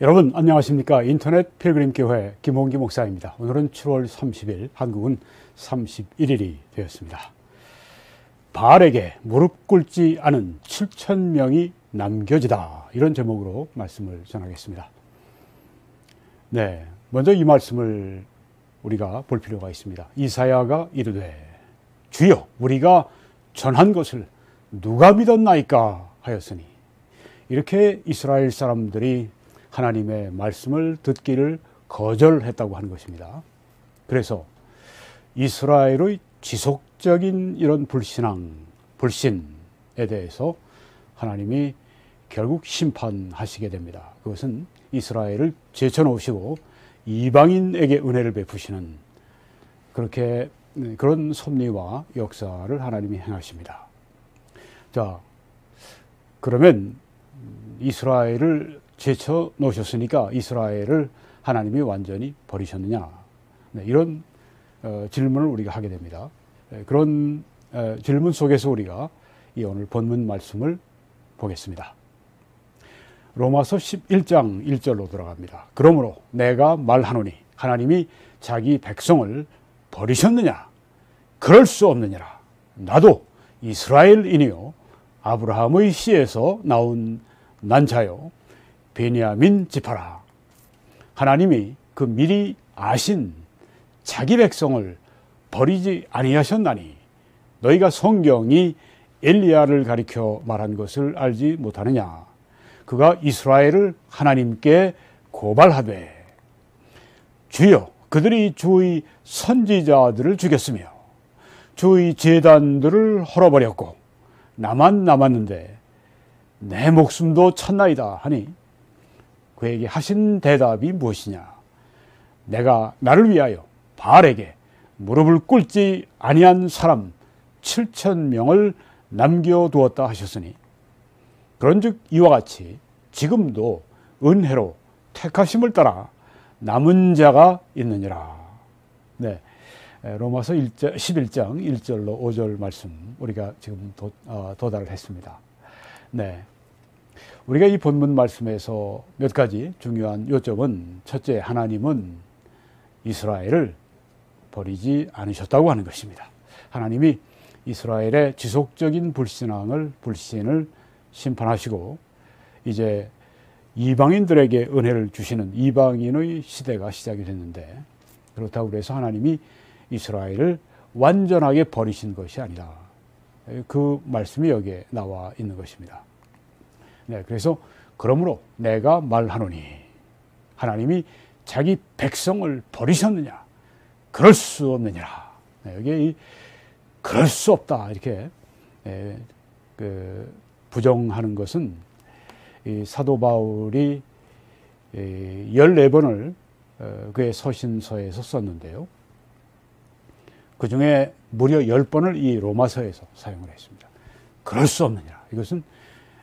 여러분 안녕하십니까. 인터넷 필그림교회 김홍기 목사입니다. 오늘은 7월 30일, 한국은 31일이 되었습니다. 바알에게 무릎 꿇지 않은 7,000명이 남겨지다, 이런 제목으로 말씀을 전하겠습니다. 네, 먼저 이 말씀을 우리가 볼 필요가 있습니다. 이사야가 이르되 주여 우리가 전한 것을 누가 믿었나이까 하였으니, 이렇게 이스라엘 사람들이 하나님의 말씀을 듣기를 거절했다고 하는 것입니다. 그래서 이스라엘의 지속적인 이런 불신에 대해서 하나님이 결국 심판하시게 됩니다. 그것은 이스라엘을 제쳐놓으시고 이방인에게 은혜를 베푸시는 그런 섭리와 역사를 하나님이 행하십니다. 자, 그러면 이스라엘을 제쳐 놓으셨으니까 이스라엘을 하나님이 완전히 버리셨느냐, 이런 질문을 우리가 하게 됩니다. 그런 질문 속에서 우리가 이 오늘 본문 말씀을 보겠습니다. 로마서 11장 1절로 들어갑니다. 그러므로 내가 말하노니 하나님이 자기 백성을 버리셨느냐? 그럴 수 없느니라. 나도 이스라엘인이요 아브라함의 씨에서 나온 난 자요 베냐민 지파라. 하나님이 그 미리 아신 자기 백성을 버리지 아니하셨나니 너희가 성경이 엘리야를 가리켜 말한 것을 알지 못하느냐? 그가 이스라엘을 하나님께 고발하되 주여 그들이 주의 선지자들을 죽였으며 주의 제단들을 헐어버렸고 나만 남았는데 내 목숨도 찼나이다 하니 그에게 하신 대답이 무엇이냐? 내가 나를 위하여 바알에게 무릎을 꿇지 아니한 사람 7,000명을 남겨두었다 하셨으니, 그런즉 이와 같이 지금도 은혜로 택하심을 따라 남은 자가 있느니라. 네, 로마서 11장 1절로 5절 말씀 우리가 지금 도달을 했습니다. 네, 우리가 이 본문 말씀에서 몇 가지 중요한 요점은, 첫째, 하나님은 이스라엘을 버리지 않으셨다고 하는 것입니다. 하나님이 이스라엘의 지속적인 불신을 심판하시고 이제 이방인들에게 은혜를 주시는 이방인의 시대가 시작이 됐는데, 그렇다고 해서 하나님이 이스라엘을 완전하게 버리신 것이 아니라, 그 말씀이 여기에 나와 있는 것입니다. 네, 그래서 그러므로 내가 말하노니 하나님이 자기 백성을 버리셨느냐? 그럴 수 없느니라. 네, 여기에 그럴 수 없다 이렇게 부정하는 것은 이 사도 바울이 14번을 그의 서신서에서 썼는데요, 그 중에 무려 10번을 이 로마서에서 사용을 했습니다. 그럴 수 없느니라. 이것은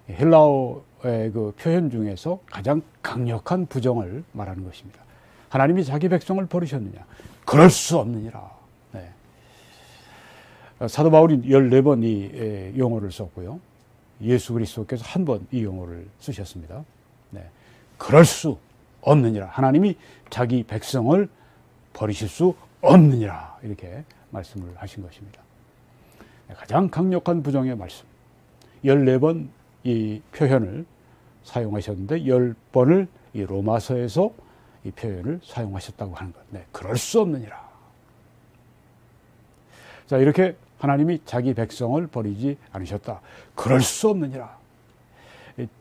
헬라어의 그 표현 중에서 가장 강력한 부정을 말하는 것입니다. 하나님이 자기 백성을 버리셨느냐? 그럴 수 없느니라. 네. 사도 바울이 14번 이 용어를 썼고요, 예수 그리스도께서 한 번 이 용어를 쓰셨습니다. 네. 그럴 수 없느니라. 하나님이 자기 백성을 버리실 수 없느니라. 이렇게 말씀을 하신 것입니다. 가장 강력한 부정의 말씀. 14번 이 표현을 사용하셨는데 10번을 이 로마서에서 이 표현을 사용하셨다고 하는 것. 네, 그럴 수 없느니라. 자, 이렇게 하나님이 자기 백성을 버리지 않으셨다. 그럴 수 없느니라.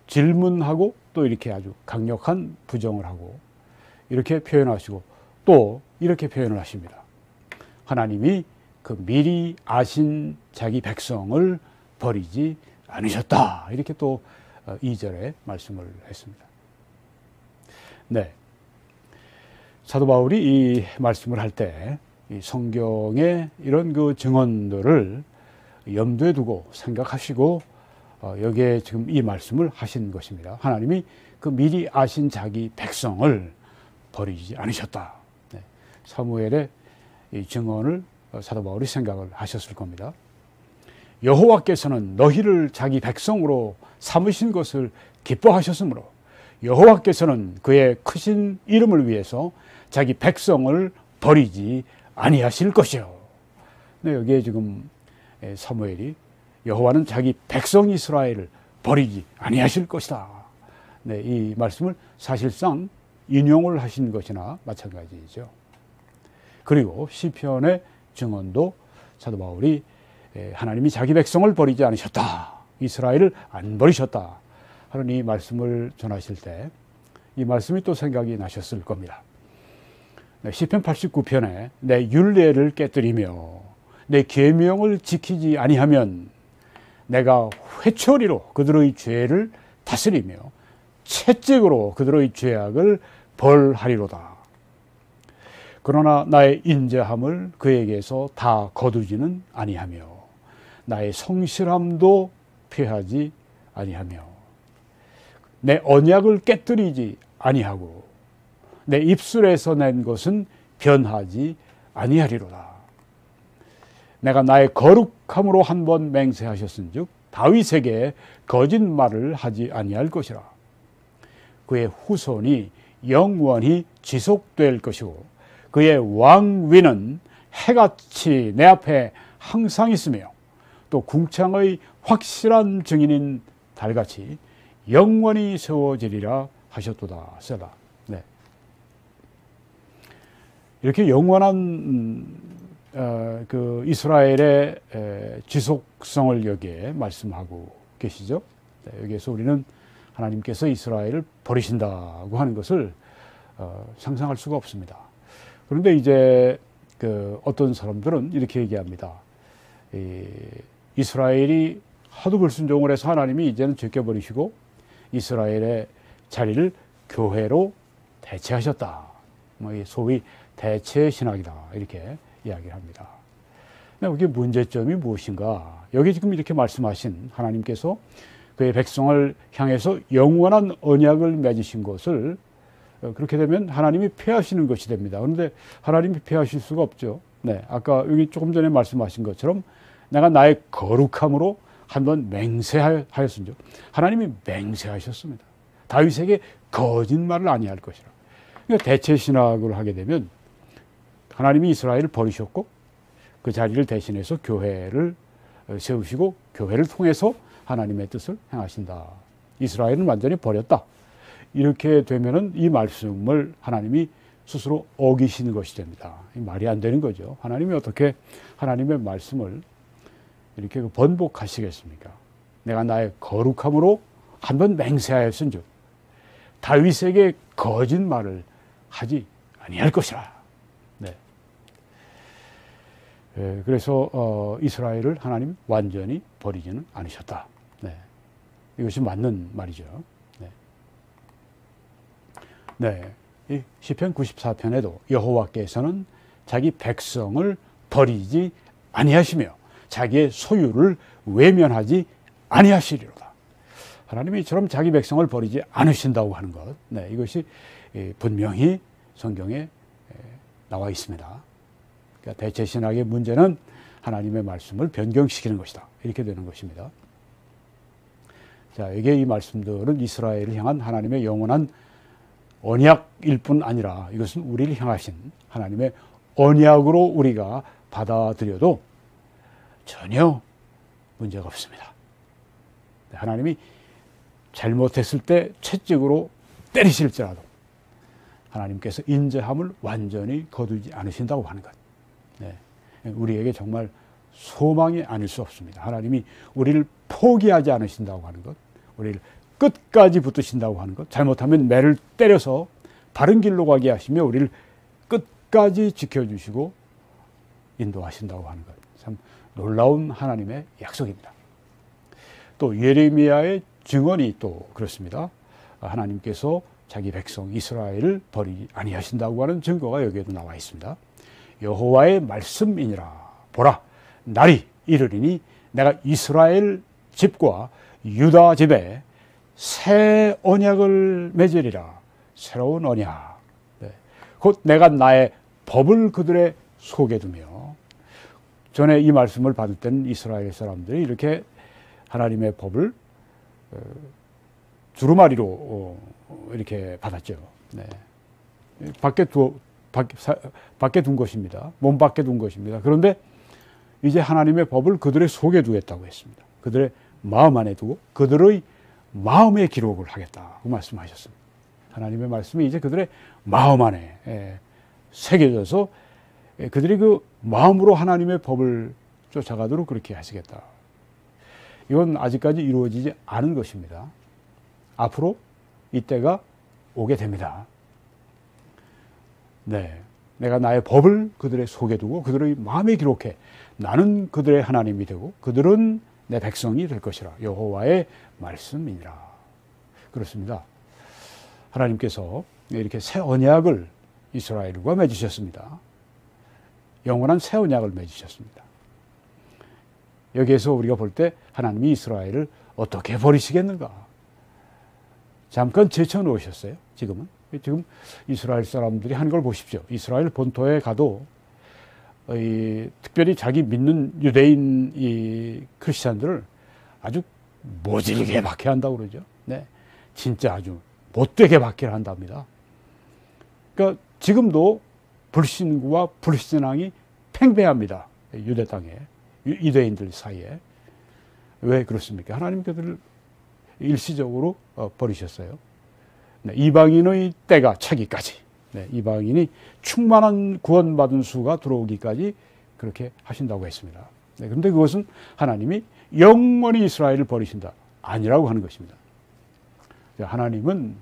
질문하고 또 이렇게 아주 강력한 부정을 하고 이렇게 표현하시고 또 이렇게 표현을 하십니다. 하나님이 그 미리 아신 자기 백성을 버리지 않으셨다. 이렇게 또 2절에 말씀을 했습니다. 네. 사도 바울이 이 말씀을 할 때 이 성경의 이런 그 증언들을 염두에 두고 생각하시고 여기에 지금 이 말씀을 하신 것입니다. 하나님이 그 미리 아신 자기 백성을 버리지 않으셨다. 네. 사무엘의 이 증언을 사도 바울이 생각을 하셨을 겁니다. 여호와께서는 너희를 자기 백성으로 삼으신 것을 기뻐하셨으므로 여호와께서는 그의 크신 이름을 위해서 자기 백성을 버리지 아니하실 것이요. 네, 여기에 지금 사무엘이 여호와는 자기 백성 이스라엘을 버리지 아니하실 것이다. 네, 이 말씀을 사실상 인용을 하신 것이나 마찬가지이죠. 그리고 시편의 증언도 사도 바울이 하나님이 자기 백성을 버리지 않으셨다. 이스라엘을 안 버리셨다. 하는 이 말씀을 전하실 때 이 말씀이 또 생각이 나셨을 겁니다. 네, 시편 89편에 내 율례를 깨뜨리며 내 계명을 지키지 아니하면 내가 회초리로 그들의 죄를 다스리며 채찍으로 그들의 죄악을 벌하리로다. 그러나 나의 인자함을 그에게서 다 거두지는 아니하며 나의 성실함도 피하지 아니하며 내 언약을 깨뜨리지 아니하고 내 입술에서 낸 것은 변하지 아니하리로다. 내가 나의 거룩함으로 한 번 맹세하셨은즉 다윗에게 거짓말을 하지 아니할 것이라. 그의 후손이 영원히 지속될 것이고 그의 왕위는 해같이 내 앞에 항상 있으며 또 궁창의 확실한 증인인 달같이 영원히 세워지리라 하셨도다. 세라. 네. 이렇게 영원한 그 이스라엘의 지속성을 여기에 말씀하고 계시죠. 네, 여기에서 우리는 하나님께서 이스라엘을 버리신다고 하는 것을 상상할 수가 없습니다. 그런데 이제 그 어떤 사람들은 이렇게 얘기합니다. 이스라엘이 하도 불순종을 해서 하나님이 이제는 제껴버리시고 이스라엘의 자리를 교회로 대체하셨다. 소위 대체 신학이다. 이렇게 이야기를 합니다. 여기 문제점이 무엇인가? 여기 지금 이렇게 말씀하신 하나님께서 그의 백성을 향해서 영원한 언약을 맺으신 것을 그렇게 되면 하나님이 폐하시는 것이 됩니다. 그런데 하나님이 폐하실 수가 없죠. 네, 아까 여기 조금 전에 말씀하신 것처럼 내가 나의 거룩함으로 한번 맹세하였습니다. 하나님이 맹세하셨습니다. 다윗에게 거짓말을 아니할 것이라. 그러니까 대체 신학을 하게 되면 하나님이 이스라엘을 버리셨고 그 자리를 대신해서 교회를 세우시고 교회를 통해서 하나님의 뜻을 행하신다. 이스라엘은 완전히 버렸다. 이렇게 되면은 이 말씀을 하나님이 스스로 어기시는 것이 됩니다. 말이 안 되는 거죠. 하나님이 어떻게 하나님의 말씀을 이렇게 번복하시겠습니까? 내가 나의 거룩함으로 한번 맹세하였은즉 다윗에게 거짓말을 하지 아니할 것이라. 네. 그래서 이스라엘을 하나님 완전히 버리지는 않으셨다. 네. 이것이 맞는 말이죠. 네. 이 시편 94편에도 여호와께서는 자기 백성을 버리지 아니하시며 자기의 소유를 외면하지 아니하시리로다. 하나님이 이처럼 자기 백성을 버리지 않으신다고 하는 것. 네, 이것이 분명히 성경에 나와 있습니다. 그러니까 대체 신학의 문제는 하나님의 말씀을 변경시키는 것이다. 이렇게 되는 것입니다. 자, 이게 이 말씀들은 이스라엘을 향한 하나님의 영원한 언약일 뿐 아니라 이것은 우리를 향하신 하나님의 언약으로 우리가 받아들여도 전혀 문제가 없습니다. 하나님이 잘못했을 때 채찍으로 때리실지라도 하나님께서 인자함을 완전히 거두지 않으신다고 하는 것. 네. 우리에게 정말 소망이 아닐 수 없습니다. 하나님이 우리를 포기하지 않으신다고 하는 것, 우리를 끝까지 붙드신다고 하는 것, 잘못하면 매를 때려서 바른 길로 가게 하시며 우리를 끝까지 지켜주시고 인도하신다고 하는 것. 참 놀라운 하나님의 약속입니다. 또 예레미야의 증언이 또 그렇습니다. 하나님께서 자기 백성 이스라엘을 버리지 아니하신다고 하는 증거가 여기에도 나와 있습니다. 여호와의 말씀이니라. 보라, 날이 이르리니 내가 이스라엘 집과 유다 집에 새 언약을 맺으리라. 새로운 언약. 네. 곧 내가 나의 법을 그들의 속에 두며, 전에 이 말씀을 받을 때는 이스라엘 사람들이 이렇게 하나님의 법을 두루마리로 이렇게 받았죠. 네. 밖에 둔 것입니다. 몸 밖에 둔 것입니다. 그런데 이제 하나님의 법을 그들의 속에 두겠다고 했습니다. 그들의 마음 안에 두고 그들의 마음에 기록을 하겠다고 말씀하셨습니다. 하나님의 말씀이 이제 그들의 마음 안에 새겨져서 그들이 그 마음으로 하나님의 법을 쫓아가도록 그렇게 하시겠다. 이건 아직까지 이루어지지 않은 것입니다. 앞으로 이때가 오게 됩니다. 네, 내가 나의 법을 그들의 속에 두고 그들의 마음에 기록해 나는 그들의 하나님이 되고 그들은 내 백성이 될 것이라. 여호와의 말씀이니라. 그렇습니다. 하나님께서 이렇게 새 언약을 이스라엘과 맺으셨습니다. 영원한 새 언약을 맺으셨습니다. 여기에서 우리가 볼 때 하나님이 이스라엘을 어떻게 버리시겠는가? 잠깐 제쳐놓으셨어요. 지금 이스라엘 사람들이 하는 걸 보십시오. 이스라엘 본토에 가도 특별히 자기 믿는 유대인 이 크리스찬들을 아주 모질게 박해한다고 그러죠. 네, 진짜 아주 못되게 박해를 한답니다. 그러니까 지금도 불신구와 불신앙이 팽배합니다. 유대 땅에, 유대인들 사이에. 왜 그렇습니까? 하나님 그들을 일시적으로 버리셨어요. 네, 이방인의 때가 차기까지, 네, 이방인이 충만한 구원받은 수가 들어오기까지 그렇게 하신다고 했습니다. 네, 그런데 그것은 하나님이 영원히 이스라엘을 버리신다 아니라고 하는 것입니다. 하나님은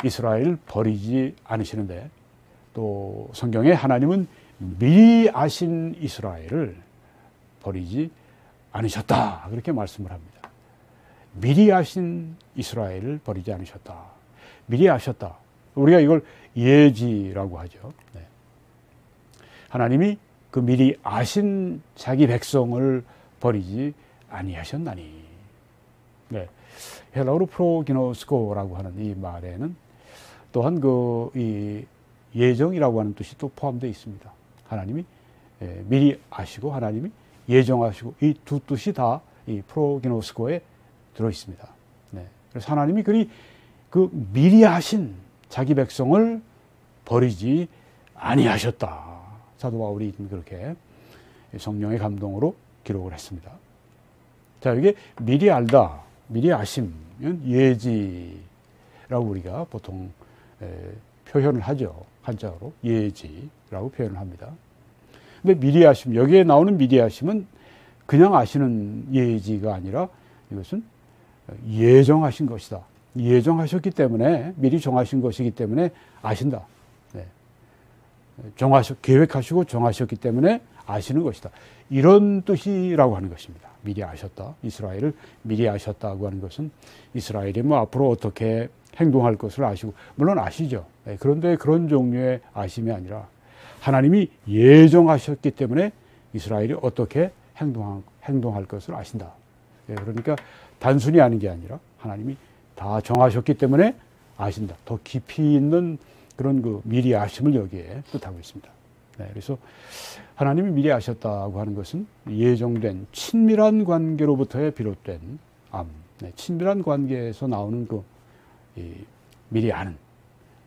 이스라엘을 버리지 않으시는데 또 성경에 하나님은 미리 아신 이스라엘을 버리지 않으셨다 그렇게 말씀을 합니다. 미리 아신 이스라엘을 버리지 않으셨다. 미리 아셨다. 우리가 이걸 예지라고 하죠. 네. 하나님이 그 미리 아신 자기 백성을 버리지 아니하셨나니. 네. 헬라어로 프로기노스코라고 하는 이 말에는 또한 이 예정이라고 하는 뜻이 또 포함되어 있습니다. 하나님이 미리 아시고 하나님이 예정하시고 이 두 뜻이 다 이 프로기노스코에 들어 있습니다. 네. 그래서 하나님이 그 미리 하신 자기 백성을 버리지 아니하셨다. 사도 바울이 그렇게 성령의 감동으로 기록을 했습니다. 자, 이게 미리 알다, 미리 아심은 예지라고 우리가 보통 표현을 하죠. 한자어로 예지라고 표현을 합니다. 근데 미리 아심, 여기에 나오는 미리 아심은 그냥 아시는 예지가 아니라 이것은 예정하신 것이다. 예정하셨기 때문에, 미리 정하신 것이기 때문에 아신다. 네. 계획하시고 정하셨기 때문에 아시는 것이다. 이런 뜻이라고 하는 것입니다. 미리 아셨다. 이스라엘을 미리 아셨다고 하는 것은 이스라엘이 뭐 앞으로 어떻게 행동할 것을 아시고, 물론 아시죠. 네. 그런데 그런 종류의 아심이 아니라 하나님이 예정하셨기 때문에 이스라엘이 어떻게 행동할 것을 아신다. 네. 그러니까 단순히 아는 게 아니라 하나님이 다 정하셨기 때문에 아신다. 더 깊이 있는 그런 그 미리 아심을 여기에 뜻하고 있습니다. 네, 그래서 하나님이 미리 아셨다고 하는 것은 예정된 친밀한 관계로부터의 비롯된 암, 네, 친밀한 관계에서 나오는 미리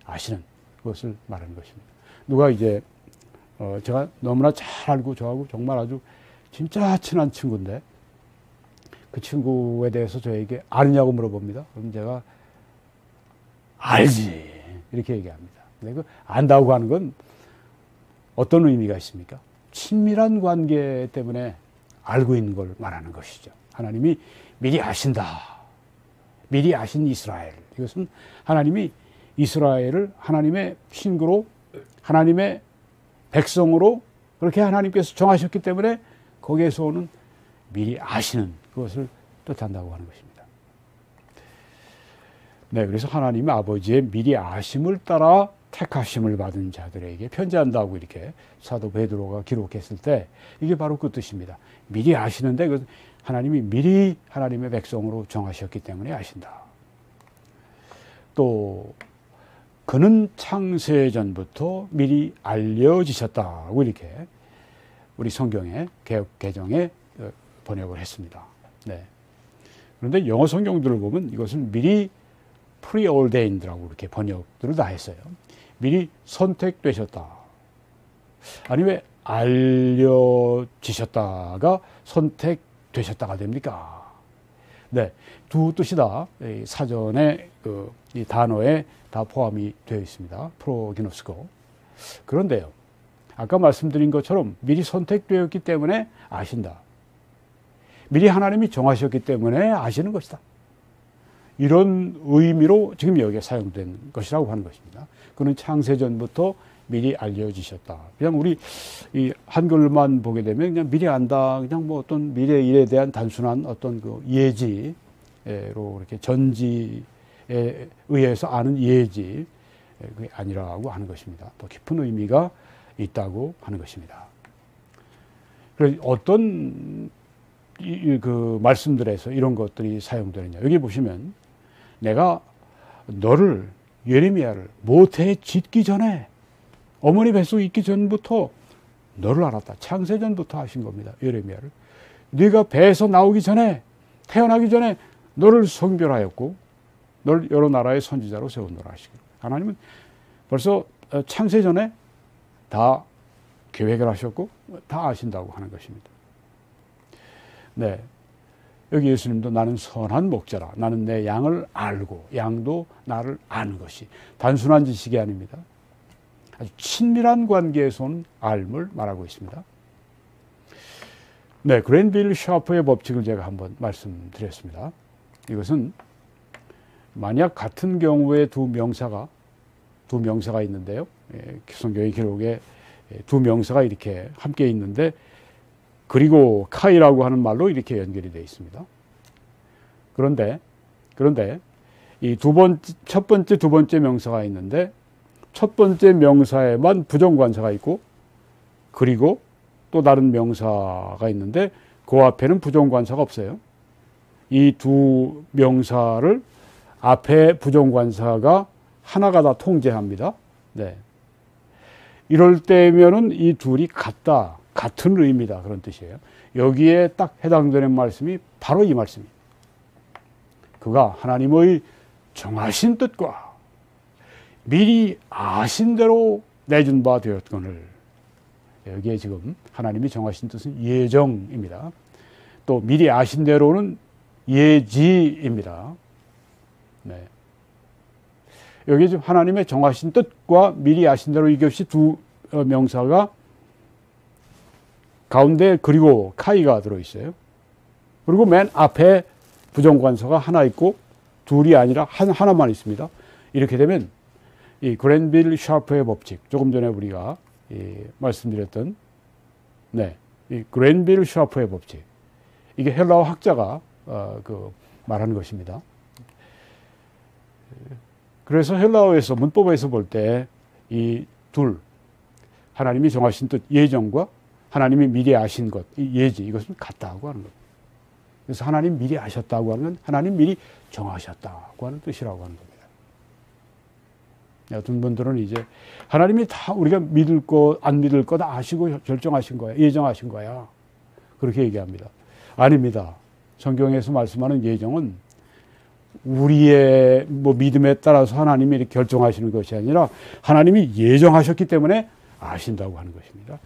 아시는 그것을 말하는 것입니다. 누가 이제 제가 너무나 잘 알고 저하고 정말 아주 진짜 친한 친구인데 그 친구에 대해서 저에게 아느냐고 물어봅니다. 그럼 제가 알지 이렇게 얘기합니다. 근데 그 안다고 하는 건 어떤 의미가 있습니까? 친밀한 관계 때문에 알고 있는 걸 말하는 것이죠. 하나님이 미리 아신다. 미리 아신 이스라엘. 이것은 하나님이 이스라엘을 하나님의 친구로, 하나님의 백성으로 그렇게 하나님께서 정하셨기 때문에 거기에서 오는 미리 아시는 그것을 뜻한다고 하는 것입니다. 네, 그래서 하나님의 아버지의 미리 아심을 따라 택하심을 받은 자들에게 편지한다고 이렇게 사도 베드로가 기록했을 때 이게 바로 그 뜻입니다. 미리 아시는데 하나님이 미리 하나님의 백성으로 정하셨기 때문에 아신다. 또 그는 창세 전부터 미리 알려지셨다고 이렇게 우리 성경의 개역 개정에 번역을 했습니다. 네. 그런데 영어 성경들을 보면 이것은 미리 preordained라고 이렇게 번역들을 다 했어요. 미리 선택되셨다. 아니 왜 알려지셨다가 선택되셨다가 됩니까? 네, 두 뜻이 다 사전에 이 단어에 다 포함이 되어 있습니다. 프로기노스코. 그런데요, 아까 말씀드린 것처럼 미리 선택되었기 때문에 아신다. 미리 하나님이 정하셨기 때문에 아시는 것이다. 이런 의미로 지금 여기에 사용된 것이라고 하는 것입니다. 그는 창세전부터 미리 알려지셨다. 그냥 우리 이 한글만 보게 되면 그냥 미리 안다. 그냥 뭐 어떤 미래 일에 대한 단순한 어떤 그 예지로 이렇게 전지에 의해서 아는 예지. 그게 아니라고 하는 것입니다. 더 깊은 의미가 있다고 하는 것입니다. 그래서 어떤 그 말씀들에서 이런 것들이 사용되느냐. 여기 보시면 내가 너를 예레미야를 모태에 짓기 전에 어머니 뱃속에 있기 전부터 너를 알았다. 창세전부터 하신 겁니다. 예레미야를. 네가 배에서 나오기 전에 태어나기 전에 너를 성별하였고 너를 여러 나라의 선지자로 세우노라 하시기로. 하나님은 벌써 창세전에 다 계획을 하셨고 다 아신다고 하는 것입니다. 네, 여기 예수님도 나는 선한 목자라. 나는 내 양을 알고 양도 나를 아는 것이 단순한 지식이 아닙니다. 아주 친밀한 관계에서 온 알을 말하고 있습니다. 네, 그랜빌 샤프의 법칙을 제가 한번 말씀드렸습니다. 이것은 만약 같은 경우에 두 명사가 있는데요. 성경의 기록에 두 명사가 이렇게 함께 있는데 그리고 카이라고 하는 말로 이렇게 연결이 되어 있습니다. 그런데 이 첫 번째, 두 번째 명사가 있는데 첫 번째 명사에만 부정관사가 있고 그리고 또 다른 명사가 있는데 그 앞에는 부정관사가 없어요. 이 두 명사를 앞에 부정관사가 하나가 다 통제합니다. 네. 이럴 때면은 이 둘이 같은 의미다. 그런 뜻이에요. 여기에 딱 해당되는 말씀이 바로 이 말씀입니다. 그가 하나님의 정하신 뜻과 미리 아신 대로 내준 바 되었거늘. 여기에 지금 하나님이 정하신 뜻은 예정입니다. 또 미리 아신 대로는 예지입니다. 네. 여기 지금 하나님의 정하신 뜻과 미리 아신 대로 이것이 두 명사가 가운데 그리고 카이가 들어있어요. 그리고 맨 앞에 부정관사가 하나 있고 둘이 아니라 하나만 있습니다. 이렇게 되면 이 그랜빌 샤프의 법칙, 조금 전에 우리가 말씀드렸던 이 그랜빌 샤프의 법칙, 이게 헬라어 학자가 말하는 것입니다. 그래서 헬라어에서 문법에서 볼 때 이 둘, 하나님이 정하신 뜻 예정과 하나님이 미리 아신 것, 이 예지, 이것은 같다고 하는 겁니다. 그래서 하나님 미리 아셨다고 하는 건 하나님 미리 정하셨다고 하는 뜻이라고 하는 겁니다. 어떤 분들은 이제 하나님이 다 우리가 믿을 것, 안 믿을 것 다 아시고 결정하신 거야, 예정하신 거야. 그렇게 얘기합니다. 아닙니다. 성경에서 말씀하는 예정은 우리의 믿음에 따라서 하나님이 이렇게 결정하시는 것이 아니라 하나님이 예정하셨기 때문에 아신다고 하는 것입니다.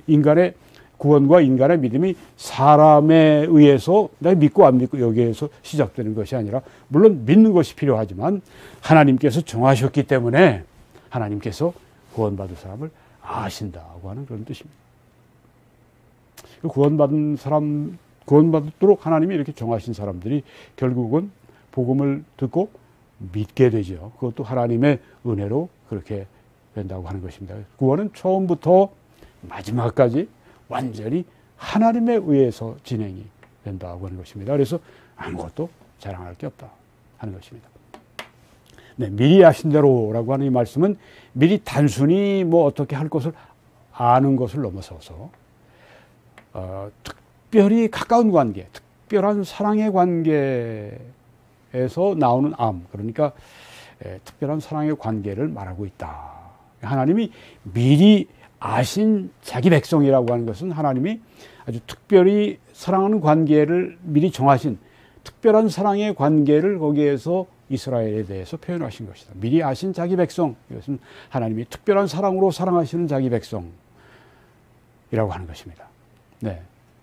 인간의 구원과 인간의 믿음이 사람에 의해서 내가 믿고 안 믿고 여기에서 시작되는 것이 아니라 물론 믿는 것이 필요하지만 하나님께서 정하셨기 때문에 하나님께서 구원받을 사람을 아신다고 하는 그런 뜻입니다. 구원받도록 하나님이 이렇게 정하신 사람들이 결국은 복음을 듣고 믿게 되죠. 그것도 하나님의 은혜로 그렇게 된다고 하는 것입니다. 구원은 처음부터 마지막까지 완전히 하나님에 의해서 진행이 된다고 하는 것입니다. 그래서 아무것도 자랑할 게 없다 하는 것입니다. 네, 미리 아신 대로라고 하는 이 말씀은 미리 단순히 어떻게 할 것을 아는 것을 넘어서서 특별히 가까운 관계, 특별한 사랑의 관계에서 나오는 암, 그러니까 특별한 사랑의 관계를 말하고 있다. 하나님이 미리 아신 자기 백성이라고 하는 것은 하나님이 아주 특별히 사랑하는 관계를 미리 정하신 특별한 사랑의 관계를 거기에서 이스라엘에 대해서 표현하신 것이다. 미리 아신 자기 백성, 이것은 하나님이 특별한 사랑으로 사랑하시는 자기 백성이라고 하는 것입니다. 네.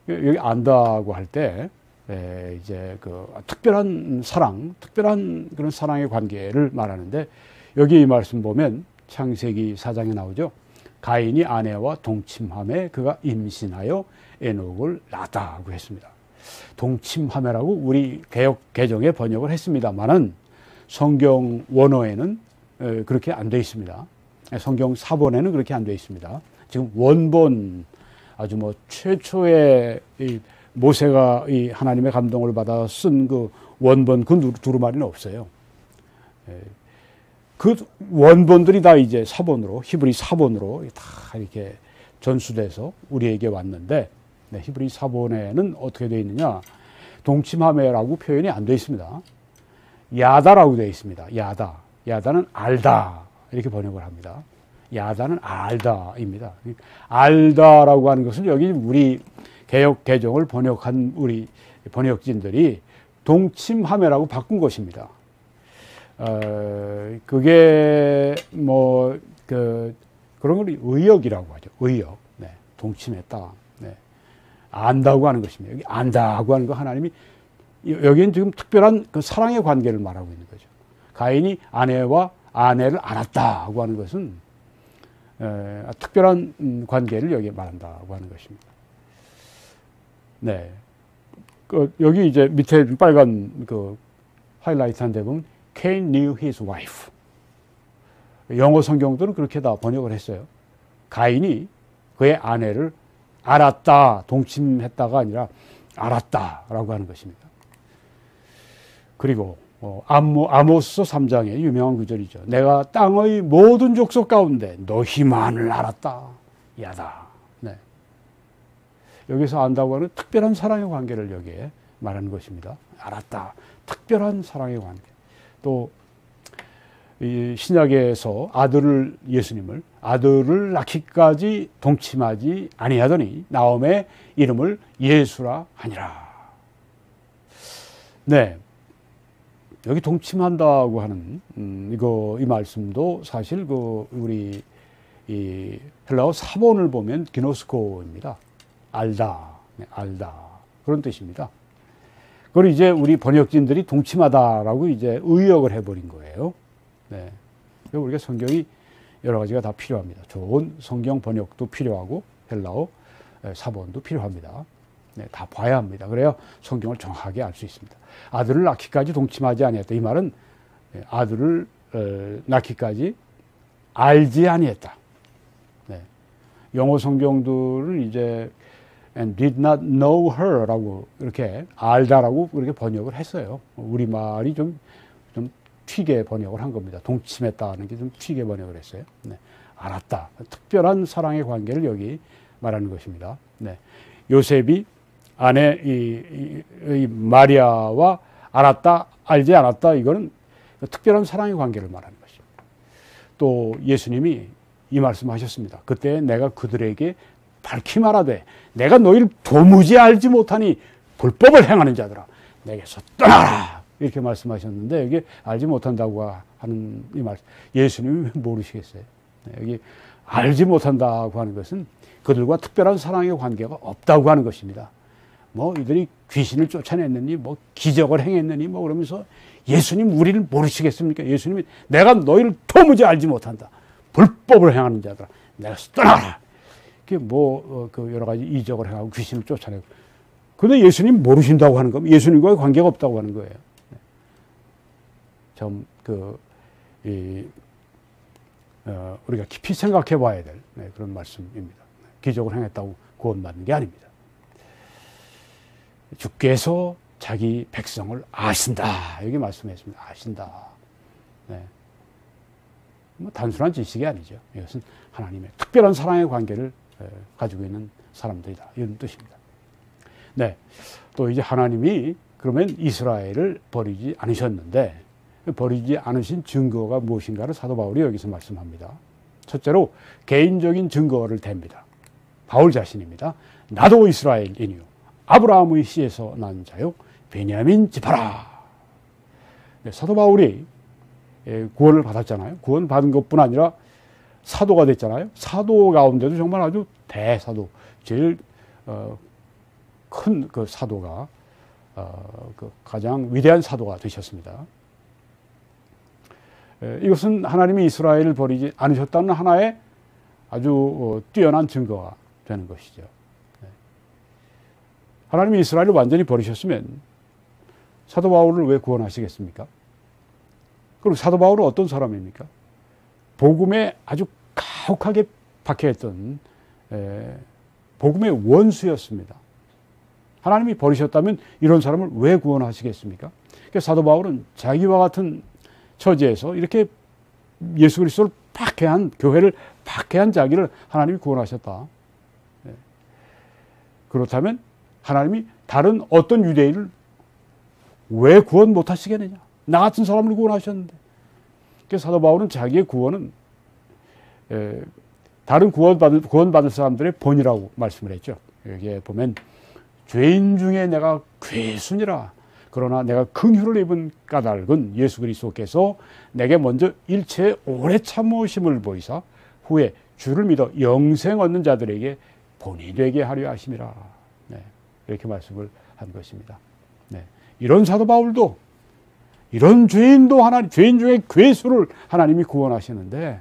여기 안다고 할 때, 이제 그 특별한 사랑, 특별한 그런 사랑의 관계를 말하는데, 여기 이 말씀 보면 창세기 4장에 나오죠. 가인이 아내와 동침함에 그가 임신하여 에녹을 낳았다고 했습니다. 동침함에라고 우리 개역 개정에 번역을 했습니다만은 성경 원어에는 그렇게 안 돼 있습니다. 성경 사본에는 그렇게 안 돼 있습니다. 지금 원본 아주 뭐 최초의 이 모세가 이 하나님의 감동을 받아 쓴 그 원본 그 두루마리는 없어요. 그 원본들이 다 이제 사본으로, 히브리 사본으로 다 이렇게 전수돼서 우리에게 왔는데, 네, 히브리 사본에는 어떻게 되어 있느냐? 동침하매라고 표현이 안 되어 있습니다. 야다라고 되어 있습니다. 야다. 야다는 알다. 이렇게 번역을 합니다. 야다는 알다입니다. 알다라고 하는 것은 여기 우리 개역 개정을 번역한 우리 번역진들이 동침하매라고 바꾼 것입니다. 그게 뭐 그런 걸 의역이라고 하죠. 의역. 네, 동침했다. 네. 안다고 하는 것입니다. 여기 안다고 하는 거 하나님이 여기는 지금 특별한 그 사랑의 관계를 말하고 있는 거죠. 가인이 아내와 아내를 알았다고 하는 것은 특별한 관계를 여기에 말한다고 하는 것입니다. 네. 여기 이제 밑에 빨간 그 하이라이트한 데 보면 Cain knew his wife. 영어 성경들은 그렇게 다 번역을 했어요. 가인이 그의 아내를 알았다, 동침했다가 아니라 알았다라고 하는 것입니다. 그리고 아모스 3장의 유명한 구절이죠. 내가 땅의 모든 족속 가운데 너희만을 알았다. 야다. 네. 여기서 안다고 하는 특별한 사랑의 관계를 여기에 말하는 것입니다. 알았다. 특별한 사랑의 관계. 또 이 신약에서 예수님을 아들을 낳기까지 동침하지 아니하더니 나옴의 이름을 예수라 하니라. 네, 여기 동침한다고 하는 이 말씀도 사실 그 우리 이 헬라어 사본을 보면 기노스코입니다. 알다, 알다 그런 뜻입니다. 그걸 이제 우리 번역진들이 동침하다라고 이제 의역을 해버린 거예요. 네. 우리가 성경이 여러 가지가 다 필요합니다. 좋은 성경 번역도 필요하고 헬라어 사본도 필요합니다. 네, 다 봐야 합니다. 그래야 성경을 정확하게 알 수 있습니다. 아들을 낳기까지 동침하지 아니했다. 이 말은 아들을 낳기까지 알지 아니했다. 네. 영어 성경들은 이제 and did not know her라고 이렇게 알다라고 그렇게 번역을 했어요. 우리말이 좀 튀게 번역을 한 겁니다. 동침했다는 게 좀 튀게 번역을 했어요. 네. 알았다. 특별한 사랑의 관계를 여기 말하는 것입니다. 네. 요셉이 아내 이 마리아와 알았다, 알지 않았다, 이거는 특별한 사랑의 관계를 말하는 것입니다. 또 예수님이 이 말씀하셨습니다. 그때 내가 그들에게 밝히 말하되 내가 너희를 도무지 알지 못하니 불법을 행하는 자들아 내게서 떠나라 이렇게 말씀하셨는데 여기 알지 못한다고 하는 이 말씀 예수님이 모르시겠어요? 여기 알지 못한다고 하는 것은 그들과 특별한 사랑의 관계가 없다고 하는 것입니다. 뭐 이들이 귀신을 쫓아냈느니 뭐 기적을 행했느니 뭐 그러면서 예수님 우리를 모르시겠습니까? 예수님이 내가 너희를 도무지 알지 못한다. 불법을 행하는 자들아 내게서 떠나라. 그게 그 여러 가지 이적을 행하고 귀신을 쫓아내고. 근데 예수님 모르신다고 하는 겁니다. 예수님과의 관계가 없다고 하는 거예요. 좀 우리가 깊이 생각해 봐야 될 그런 말씀입니다. 기적을 행했다고 구원받는 게 아닙니다. 주께서 자기 백성을 아신다. 여기 말씀했습니다. 아신다. 네. 뭐 단순한 지식이 아니죠. 이것은 하나님의 특별한 사랑의 관계를 가지고 있는 사람들이다. 이런 뜻입니다. 네. 또 이제 하나님이 그러면 이스라엘을 버리지 않으셨는데 버리지 않으신 증거가 무엇인가를 사도 바울이 여기서 말씀합니다. 첫째로 개인적인 증거를 댑니다. 바울 자신입니다. 나도 이스라엘이니요 아브라함의 씨에서 난 자요 베냐민 지파라. 사도 바울이 구원을 받았잖아요. 구원 받은 것뿐 아니라 사도가 됐잖아요. 사도 가운데도 정말 아주 대사도, 제일 큰 그 사도가 그 가장 위대한 사도가 되셨습니다. 이것은 하나님이 이스라엘을 버리지 않으셨다는 하나의 아주 뛰어난 증거가 되는 것이죠. 하나님이 이스라엘을 완전히 버리셨으면 사도 바울을 왜 구원하시겠습니까? 그리고 사도 바울은 어떤 사람입니까? 복음에 아주 가혹하게 박해했던 복음의 원수였습니다. 하나님이 버리셨다면 이런 사람을 왜 구원하시겠습니까? 그러니까 사도 바울은 자기와 같은 처지에서 이렇게 예수 그리스도를 박해한, 교회를 박해한 자기를 하나님이 구원하셨다. 그렇다면 하나님이 다른 어떤 유대인을 왜 구원 못 하시겠느냐? 나 같은 사람을 구원하셨는데. 그래서 사도 바울은 자기의 구원은 다른 구원받을 사람들의 본이라고 말씀을 했죠. 여기에 보면 죄인 중에 내가 괴순이라, 그러나 내가 긍휼을 입은 까닭은 예수 그리스도께서 내게 먼저 일체의 오래 참으심을 보이사 후에 주를 믿어 영생 얻는 자들에게 본이 되게 하려 하심이라. 네, 이렇게 말씀을 한 것입니다. 네, 이런 사도 바울도, 이런 죄인도 죄인 중에 괴수를 하나님이 구원하시는데,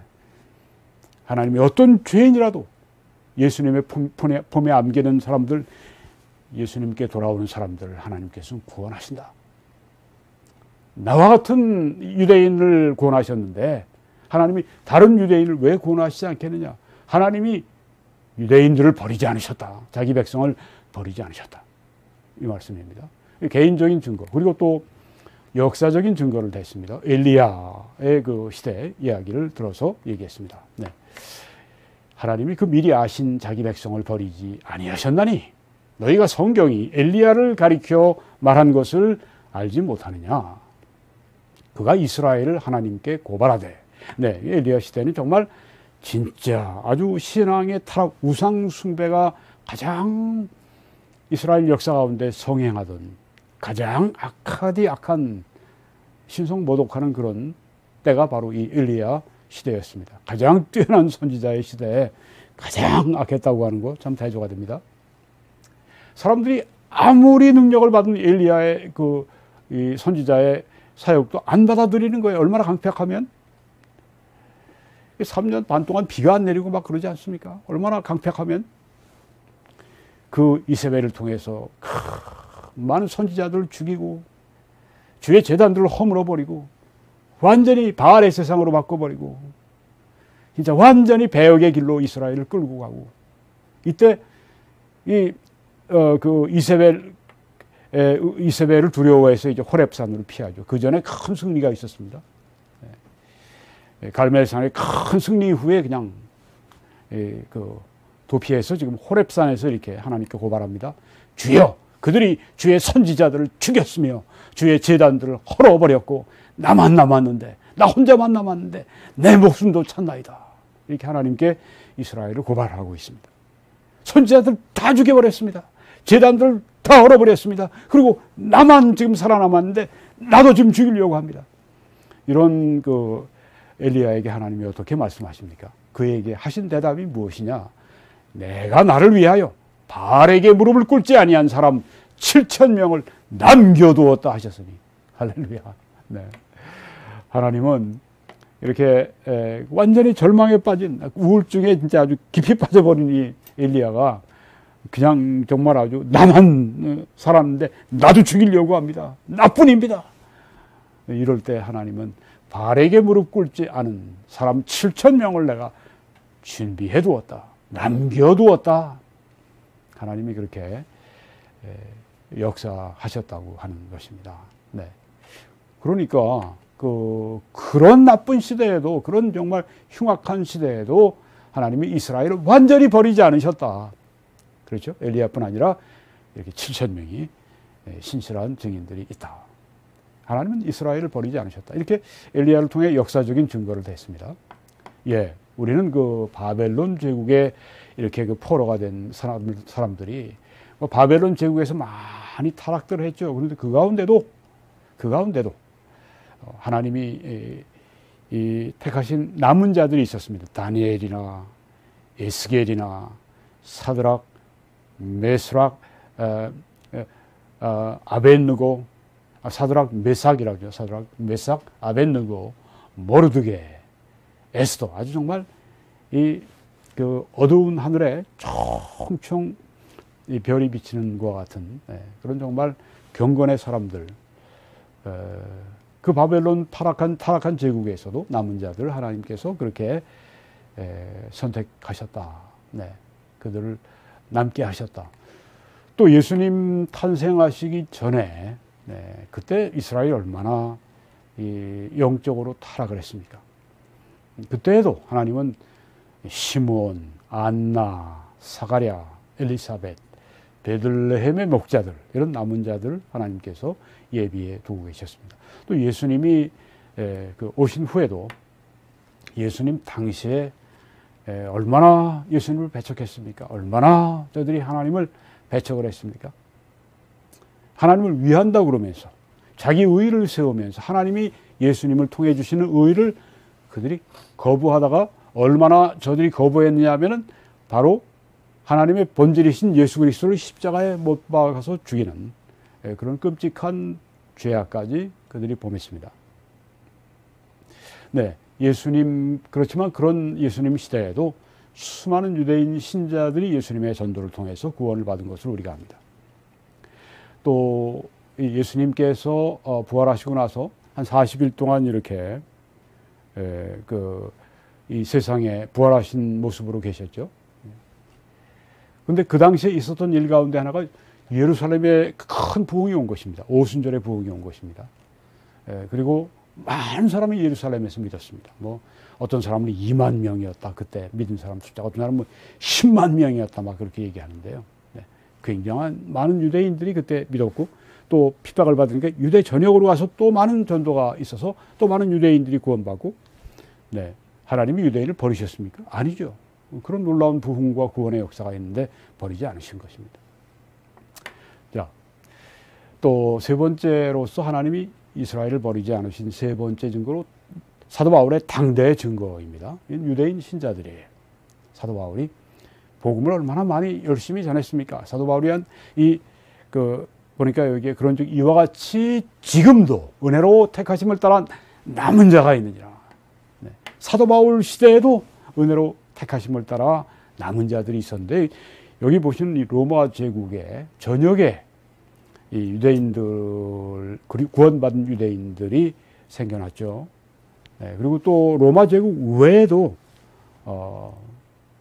하나님이 어떤 죄인이라도 예수님의 품에 안기는 사람들, 예수님께 돌아오는 사람들을 하나님께서는 구원하신다. 나와 같은 유대인을 구원하셨는데 하나님이 다른 유대인을 왜 구원하시지 않겠느냐? 하나님이 유대인들을 버리지 않으셨다. 자기 백성을 버리지 않으셨다. 이 말씀입니다. 개인적인 증거, 그리고 또 역사적인 증거를 댔습니다. 엘리야의 그 시대 이야기를 들어서 얘기했습니다. 네. 하나님이 그 미리 아신 자기 백성을 버리지 아니하셨나니 너희가 성경이 엘리야를 가리켜 말한 것을 알지 못하느냐. 그가 이스라엘을 하나님께 고발하되. 네, 엘리야 시대는 정말 진짜 아주 신앙의 타락, 우상 숭배가 가장 이스라엘 역사 가운데 성행하던 가장 악한 신성 모독하는 그런 때가 바로 이 엘리야 시대였습니다. 가장 뛰어난 선지자의 시대에 가장 악했다고 하는 거 참 대조가 됩니다. 사람들이 아무리 능력을 받은 엘리야의 이 선지자의 사역도 안 받아들이는 거예요. 얼마나 강팍하면? 3년 반 동안 비가 안 내리고 막 그러지 않습니까? 얼마나 강팍하면? 그 이세벨을 통해서 많은 선지자들을 죽이고 주의 제단들을 허물어버리고 완전히 바알의 세상으로 바꿔버리고 진짜 완전히 배역의 길로 이스라엘을 끌고 가고, 이때 그 이세벨을 두려워해서 이제 호렙산으로 피하죠. 그 전에 큰 승리가 있었습니다. 갈멜산의 큰 승리 후에 그냥 도피해서 지금 호렙산에서 이렇게 하나님께 고발합니다. 주여, 그들이 주의 선지자들을 죽였으며 주의 제단들을 헐어버렸고 나만 남았는데, 나 혼자만 남았는데 내 목숨도 찾나이다. 이렇게 하나님께 이스라엘을 고발하고 있습니다. 선지자들 다 죽여버렸습니다. 제단들 다 헐어버렸습니다. 그리고 나만 지금 살아남았는데 나도 지금 죽이려고 합니다. 이런 그 엘리야에게 하나님이 어떻게 말씀하십니까? 그에게 하신 대답이 무엇이냐? 내가 나를 위하여 바알에게 무릎을 꿇지 아니한 사람 7,000명을 남겨두었다 하셨으니. 할렐루야. 네. 하나님은 이렇게 완전히 절망에 빠진, 우울증에 진짜 아주 깊이 빠져버린 이 엘리야가 그냥 정말 아주 나만 살았는데 나도 죽이려고 합니다. 나뿐입니다. 이럴 때 하나님은 바알에게 무릎 꿇지 않은 사람 7,000명을 내가 준비해 두었다. 남겨두었다. 하나님이 그렇게 역사하셨다고 하는 것입니다. 네. 그러니까 그런 나쁜 시대에도, 그런 정말 흉악한 시대에도 하나님이 이스라엘을 완전히 버리지 않으셨다. 그렇죠? 엘리야뿐 아니라 이렇게 7,000명이 신실한 증인들이 있다. 하나님은 이스라엘을 버리지 않으셨다. 이렇게 엘리야를 통해 역사적인 증거를 댔습니다. 예, 우리는 그 바벨론 제국에 이렇게 그 포로가 된 사람들이 바벨론 제국에서 많이 타락들을 했죠. 그런데 그 가운데도 하나님이 이 택하신 남은 자들이 있었습니다. 다니엘이나 에스겔이나 사드락, 메스락, 아벤느고, 사드락, 메삭이라고 하죠. 사드락, 메삭, 아벤느고, 모르드게, 에스더. 아주 정말 그 어두운 하늘에 총총 이 별이 비치는 것과 같은 그런 정말 경건의 사람들. 그 바벨론 타락한 제국에서도 남은 자들 하나님께서 그렇게 선택하셨다. 네, 그들을 남게 하셨다. 또 예수님 탄생하시기 전에 그때 이스라엘이 얼마나 영적으로 타락을 했습니까? 그때에도 하나님은 시므온, 안나, 사가랴, 엘리사벳, 베들레헴의 목자들, 이런 남은 자들 하나님께서 예비해 두고 계셨습니다. 또 예수님이 오신 후에도 예수님 당시에 얼마나 예수님을 배척했습니까? 얼마나 저들이 하나님을 배척을 했습니까? 하나님을 위한다고 그러면서 자기 의의를 세우면서 하나님이 예수님을 통해 주시는 의의를 그들이 거부하다가 얼마나 저들이 거부했느냐 하면은 바로 하나님의 본질이신 예수 그리스도를 십자가에 못 박아서 죽이는 그런 끔찍한 죄악까지 그들이 범했습니다. 네, 예수님, 그렇지만 그런 예수님 시대에도 수많은 유대인 신자들이 예수님의 전도를 통해서 구원을 받은 것을 우리가 압니다. 또 예수님께서 부활하시고 나서 한 40일 동안 이렇게 이 세상에 부활하신 모습으로 계셨죠. 그런데 그 당시에 있었던 일 가운데 하나가 예루살렘에 큰 부흥이 온 것입니다. 오순절의 부흥이 온 것입니다. 그리고 많은 사람이 예루살렘에서 믿었습니다. 뭐 어떤 사람은 2만 명이었다. 그때 믿은 사람 숫자가. 어떤 사람은 10만 명이었다. 막 그렇게 얘기하는데요. 굉장한 많은 유대인들이 그때 믿었고 또 핍박을 받으니까 유대 전역으로 가서 또 많은 전도가 있어서 또 많은 유대인들이 구원받고 하나님이 유대인을 버리셨습니까? 아니죠. 그런 놀라운 부흥과 구원의 역사가 있는데 버리지 않으신 것입니다. 자, 또 세 번째로서 하나님이 이스라엘을 버리지 않으신 세 번째 증거로 사도 바울의 당대 증거입니다. 유대인 신자들이에요. 사도 바울이 복음을 얼마나 많이 열심히 전했습니까? 사도 바울이 보니까 여기에 그런 즉 이와 같이 지금도 은혜로 택하심을 따라 남은 자가 있느니라. 사도 바울 시대에도 은혜로 택하심을 따라 남은 자들이 있었는데 여기 보시는 이 로마 제국의 전역에 이 유대인들, 그리고 구원받은 유대인들이 생겨났죠. 그리고 또 로마 제국 외에도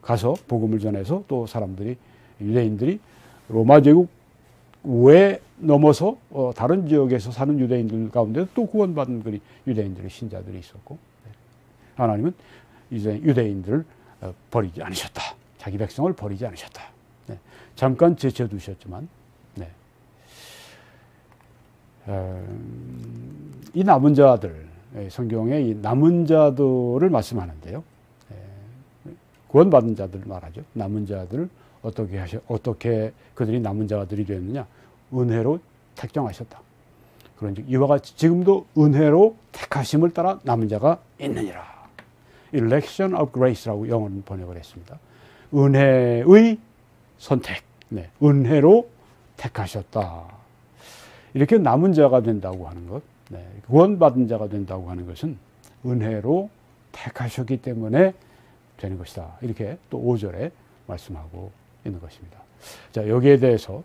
가서 복음을 전해서 또 사람들이, 유대인들이 로마 제국 외에 넘어서 다른 지역에서 사는 유대인들 가운데 또 구원받은 그리 유대인들의 신자들이 있었고, 하나님은 이제 유대인들을 버리지 않으셨다. 자기 백성을 버리지 않으셨다. 잠깐 제쳐두셨지만, 이 남은 자들, 성경에 이 남은 자들을 말씀하는데요. 구원받은 자들 말하죠. 남은 자들을 어떻게 그들이 남은 자들이 되었느냐? 은혜로 택정하셨다. 그런즉 이와 같이 지금도 은혜로 택하심을 따라 남은 자가 있느니라. Election of Grace라고 영어는 번역을 했습니다. 은혜의 선택, 은혜로 택하셨다. 이렇게 남은 자가 된다고 하는 것, 구원받은 자가 된다고 하는 것은 은혜로 택하셨기 때문에 되는 것이다. 이렇게 또 5절에 말씀하고 있는 것입니다. 자, 여기에 대해서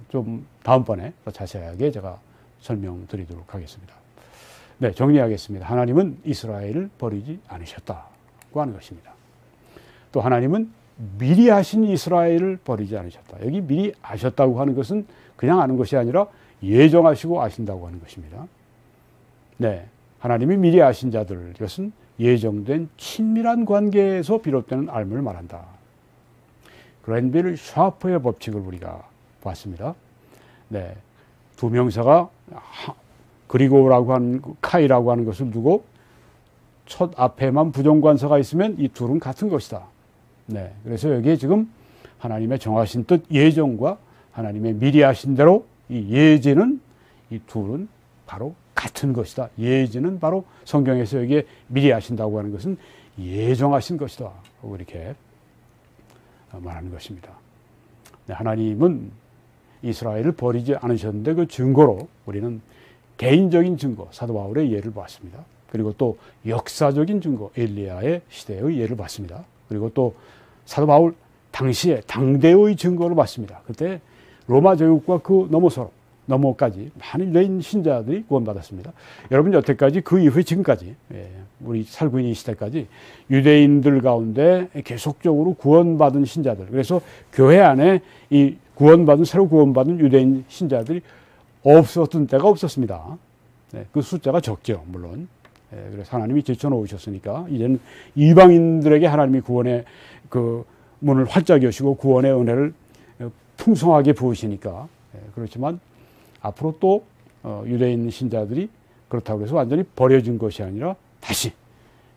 좀 다음번에 더 자세하게 제가 설명드리도록 하겠습니다. 정리하겠습니다. 하나님은 이스라엘을 버리지 않으셨다고 하는 것입니다. 또 하나님은 미리 하신 이스라엘을 버리지 않으셨다. 여기 미리 아셨다고 하는 것은 그냥 아는 것이 아니라 예정하시고 아신다고 하는 것입니다. 하나님이 미리 아신 자들, 이것은 예정된 친밀한 관계에서 비롯되는 알을 말한다. 그랜빌 샤프의 법칙을 우리가 봤습니다. 두 명사가 그리고라고 하는, 카이라고 하는 것을 두고 첫 앞에만 부정관사가 있으면 이 둘은 같은 것이다. 그래서 여기에 지금 하나님의 정하신 뜻, 예정과 하나님의 미리 하신 대로 이 예제는, 이 둘은 바로 같은 것이다. 예지는 바로 성경에서 여기에 미리 하신다고 하는 것은 예정하신 것이다. 하고 이렇게 말하는 것입니다. 네, 하나님은 이스라엘을 버리지 않으셨는데 그 증거로 우리는 개인적인 증거, 사도 바울의 예를 봤습니다. 그리고 또 역사적인 증거, 엘리야의 시대의 예를 봤습니다. 그리고 또 사도 바울 당시에 당대의 증거를 봤습니다. 그때 로마 제국과 그 넘어까지 많은 유대인 신자들이 구원받았습니다. 여러분 여태까지 그 이후에 지금까지 우리 살고 있는 이 시대까지 유대인들 가운데 계속적으로 구원받은 신자들, 그래서 교회 안에 이 새로 구원받은 유대인 신자들이 없었던 때가 없었습니다. 그 숫자가 적죠, 물론. 그래서 하나님이 제쳐놓으셨으니까 이제는 이방인들에게 하나님이 구원의 그 문을 활짝 여시고 구원의 은혜를 풍성하게 부으시니까. 그렇지만 앞으로 또 유대인 신자들이 그렇다고 해서 완전히 버려진 것이 아니라 다시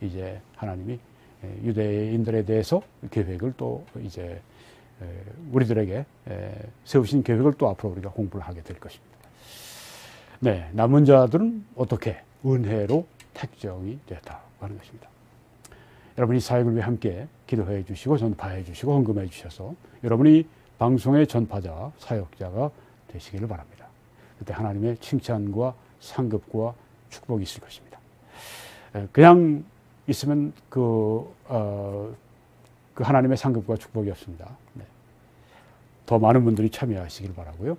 이제 하나님이 유대인들에 대해서 계획을 또 이제 우리들에게 세우신 계획을 또 앞으로 우리가 공부를 하게 될 것입니다. 네, 남은 자들은 어떻게 은혜로 택정이 됐다고 하는 것입니다. 여러분이 사역을 위해 함께 기도해 주시고 전파해 주시고 헌금해 주셔서 여러분이 방송의 전파자, 사역자가 되시기를 바랍니다. 그때 하나님의 칭찬과 상급과 축복이 있을 것입니다. 그냥 있으면 그 하나님의 상급과 축복이 없습니다. 네. 더 많은 분들이 참여하시길 바라고요.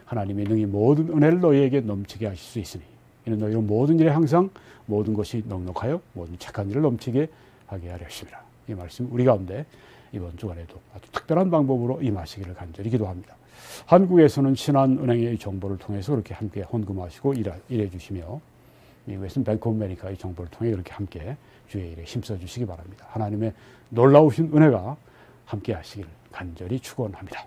하나님이 능히 모든 은혜를 너희에게 넘치게 하실 수 있으니 이는 너희로 모든 일에 항상 모든 것이 넉넉하여 모든 착한 일을 넘치게 하게 하려 하십니다. 이 말씀 우리 가운데 이번 주간에도 아주 특별한 방법으로 임하시기를 간절히 기도합니다. 한국에서는 신한은행의 정보를 통해서 그렇게 함께 헌금하시고 일해 주시며 미국에서는 뱅크 오브 아메리카의 정보를 통해 그렇게 함께 주의 일에 힘써 주시기 바랍니다. 하나님의 놀라우신 은혜가 함께 하시기를 간절히 축원합니다.